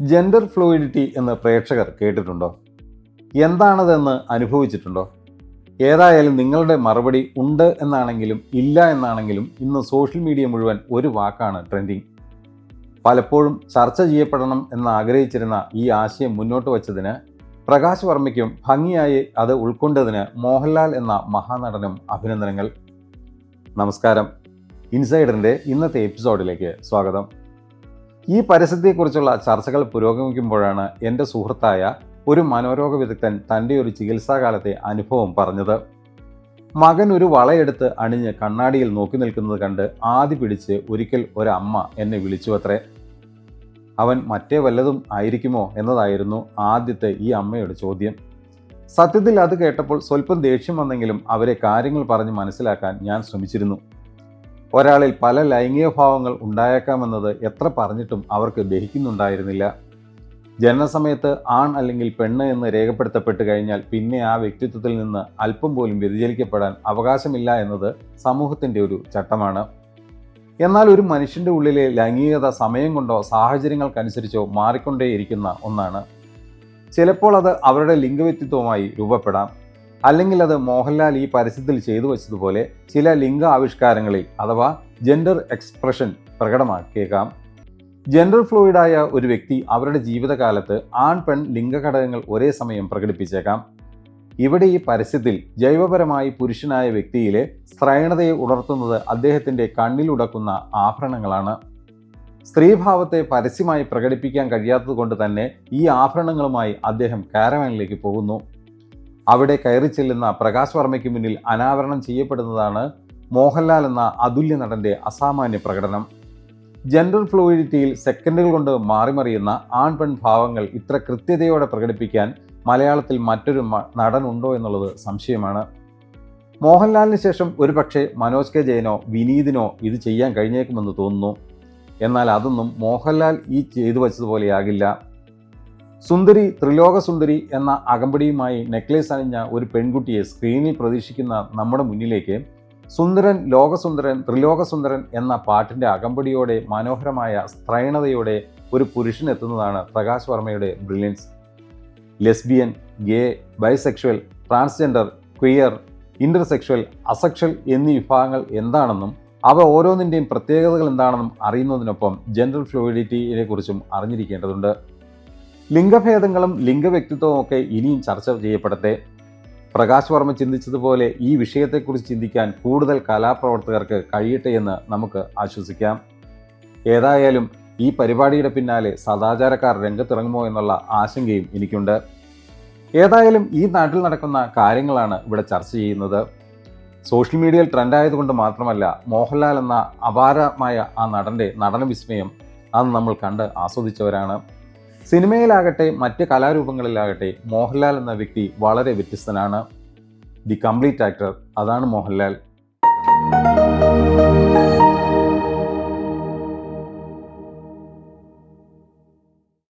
Gender fluidity എന്ന് പ്രേക്ഷകർ കേട്ടിട്ടുണ്ടോ? എന്താണതെന്ന് അനുഭവിച്ചിട്ടുണ്ടോ? ഏതായാലും നിങ്ങളുടെ മറുപടി ഉണ്ട് എന്നാണെങ്കിലും ഇല്ല എന്നാണെങ്കിലും ഇന്ന് സോഷ്യൽ മീഡിയ മുഴുവൻ ഒരു വാക്കാണ് ട്രെൻഡിങ്. പലപ്പോഴും ചർച്ച ചെയ്യപ്പെടണം എന്ന് ആഗ്രഹിച്ചിരുന്ന ഈ ആശയം മുന്നോട്ട് വച്ചതിന് പ്രകാശ് വർമ്മയ്ക്കും ഭംഗിയായി അത് ഉൾക്കൊണ്ടതിന് മോഹൻലാൽ എന്ന മഹാനടനും അഭിനന്ദനങ്ങൾ. നമസ്കാരം, ഇൻസൈഡറിൻ്റെ ഇന്നത്തെ എപ്പിസോഡിലേക്ക് സ്വാഗതം. ഈ പരസ്യത്തെക്കുറിച്ചുള്ള ചർച്ചകൾ പുരോഗമിക്കുമ്പോഴാണ് എൻ്റെ സുഹൃത്തായ ഒരു മനോരോഗ വിദഗ്ധൻ തൻ്റെ ഒരു ചികിത്സാകാലത്തെ അനുഭവം പറഞ്ഞത്. മകൻ ഒരു വളയെടുത്ത് അണിഞ്ഞ് കണ്ണാടിയിൽ നോക്കി നിൽക്കുന്നത് കണ്ട് ആദി പിടിച്ച് ഒരിക്കൽ ഒരമ്മ എന്നെ വിളിച്ചു അത്രേ. അവൻ മറ്റേ വല്ലതും ആയിരിക്കുമോ എന്നതായിരുന്നു ആദ്യത്തെ ഈ അമ്മയുടെ ചോദ്യം. സത്യത്തിൽ അത് കേട്ടപ്പോൾ സ്വല്പം ദേഷ്യം വന്നെങ്കിലും അവരെ കാര്യങ്ങൾ പറഞ്ഞ് മനസ്സിലാക്കാൻ ഞാൻ ശ്രമിച്ചിരുന്നു. ഒരാളിൽ പല ലൈംഗിക ഭാവങ്ങൾ ഉണ്ടായേക്കാമെന്നത് എത്ര പറഞ്ഞിട്ടും അവർക്ക് ദഹിക്കുന്നുണ്ടായിരുന്നില്ല. ജനനസമയത്ത് ആൺ അല്ലെങ്കിൽ പെണ്ണ് എന്ന് രേഖപ്പെടുത്തപ്പെട്ട് കഴിഞ്ഞാൽ പിന്നെ ആ വ്യക്തിത്വത്തിൽ നിന്ന് അല്പം പോലും വ്യതിചലിക്കപ്പെടാൻ അവകാശമില്ല എന്നത് സമൂഹത്തിൻ്റെ ഒരു ചട്ടമാണ്. എന്നാൽ ഒരു മനുഷ്യൻ്റെ ഉള്ളിലെ ലൈംഗികത സമയം കൊണ്ടോ സാഹചര്യങ്ങൾക്കനുസരിച്ചോ മാറിക്കൊണ്ടേയിരിക്കുന്ന ഒന്നാണ്. ചിലപ്പോൾ അത് അവരുടെ ലിംഗവ്യക്തിത്വമായി രൂപപ്പെടാം, അല്ലെങ്കിൽ അത് മോഹൻലാൽ ഈ പരസ്യത്തിൽ ചെയ്തു വച്ചതുപോലെ ചില ലിംഗ ആവിഷ്കാരങ്ങളിൽ അഥവാ ജെൻഡർ എക്സ്പ്രഷൻ പ്രകടമാക്കിയേക്കാം. ജെൻഡർ ഫ്ലൂയിഡായ ഒരു വ്യക്തി അവരുടെ ജീവിതകാലത്ത് ആൺ പെൺ ലിംഗഘടകങ്ങൾ ഒരേ സമയം പ്രകടിപ്പിച്ചേക്കാം. ഇവിടെ ഈ പരസ്യത്തിൽ ജൈവപരമായി പുരുഷനായ വ്യക്തിയിലെ സ്ത്രൈണതയെ ഉണർത്തുന്നത് അദ്ദേഹത്തിൻ്റെ കണ്ണിലുടക്കുന്ന ആഭരണങ്ങളാണ്. സ്ത്രീഭാവത്തെ പരസ്യമായി പ്രകടിപ്പിക്കാൻ കഴിയാത്തതുകൊണ്ട് തന്നെ ഈ ആഭരണങ്ങളുമായി അദ്ദേഹം കാരവാനിലേക്ക് പോകുന്നു. അവിടെ കയറി ചെല്ലുന്ന പ്രകാശ് വർമ്മയ്ക്ക് മുന്നിൽ അനാവരണം ചെയ്യപ്പെടുന്നതാണ് മോഹൻലാൽ എന്ന അതുല്യ നടൻ്റെ അസാമാന്യ പ്രകടനം. ജെൻഡർ ഫ്ലൂയിഡിറ്റിയിൽ സെക്കൻഡുകൾ കൊണ്ട് മാറിമറിയുന്ന ആൺ പെൺ ഭാവങ്ങൾ ഇത്ര കൃത്യതയോടെ പ്രകടിപ്പിക്കാൻ മലയാളത്തിൽ മറ്റൊരു നടനുണ്ടോ എന്നുള്ളത് സംശയമാണ്. മോഹൻലാലിന് ശേഷം ഒരുപക്ഷെ മനോജ് കെ ജയനോ വിനീതിനോ ഇത് ചെയ്യാൻ കഴിഞ്ഞേക്കുമെന്ന് തോന്നുന്നു. എന്നാൽ അതൊന്നും മോഹൻലാൽ ഈ ചെയ്തു വച്ചതുപോലെയാകില്ല. സുന്ദരി, ത്രിലോക സുന്ദരി എന്ന അകമ്പടിയുമായി നെക്ലേസ് അണിഞ്ഞ ഒരു പെൺകുട്ടിയെ സ്ക്രീനിൽ പ്രതീക്ഷിക്കുന്ന നമ്മുടെ മുന്നിലേക്ക് സുന്ദരൻ, ലോകസുന്ദരൻ, ത്രിലോകസുന്ദരൻ എന്ന പാട്ടിൻ്റെ അകമ്പടിയോടെ മനോഹരമായ സ്ത്രൈണതയോടെ ഒരു പുരുഷനെത്തുന്നതാണ് പ്രകാശ് വർമ്മയുടെ ബ്രില്യൻസ്. ലെസ്ബിയൻ, ഗേ, ബൈസെക്ഷൽ, ട്രാൻസ്ജെൻഡർ, ക്വിയർ, ഇന്റർസെക്ഷൽ, അസെക്ഷൽ എന്നീ വിഭാഗങ്ങൾ എന്താണെന്നും അവ ഓരോന്നിൻ്റെയും പ്രത്യേകതകൾ എന്താണെന്നും അറിയുന്നതിനൊപ്പം ജെൻഡർ ഫ്ലൂയിഡിറ്റിയെ കുറിച്ചും അറിഞ്ഞിരിക്കേണ്ടതുണ്ട്. ലിംഗഭേദങ്ങളും ലിംഗവ്യക്തിത്വവും ഒക്കെ ഇനിയും ചർച്ച ചെയ്യപ്പെടട്ടെ. പ്രകാശ് വർമ്മ ചിന്തിച്ചതുപോലെ ഈ വിഷയത്തെക്കുറിച്ച് ചിന്തിക്കാൻ കൂടുതൽ കലാപ്രവർത്തകർക്ക് കഴിയട്ടെ എന്ന് നമുക്ക് ആശ്വസിക്കാം. ഏതായാലും ഈ പരിപാടിയുടെ പിന്നാലെ സദാചാരക്കാർ രംഗത്തിറങ്ങുമോ എന്നുള്ള ആശങ്കയും എനിക്കുണ്ട്. ഏതായാലും ഈ നാട്ടിൽ നടക്കുന്ന കാര്യങ്ങളാണ് ഇവിടെ ചർച്ച ചെയ്യുന്നത്. സോഷ്യൽ മീഡിയയിൽ ട്രെൻഡായതുകൊണ്ട് മാത്രമല്ല, മോഹൻലാൽ എന്ന അപാരമായ ആ നടൻ്റെ നടനവിസ്മയം അത് നമ്മൾ കണ്ട് ആസ്വദിച്ചവരാണ്. സിനിമയിലാകട്ടെ മറ്റ് കലാരൂപങ്ങളിലാകട്ടെ മോഹൻലാൽ എന്ന വ്യക്തി വളരെ വ്യത്യസ്തനാണ്. ദി കംപ്ലീറ്റ് ആക്ടർ, അതാണ് മോഹൻലാൽ.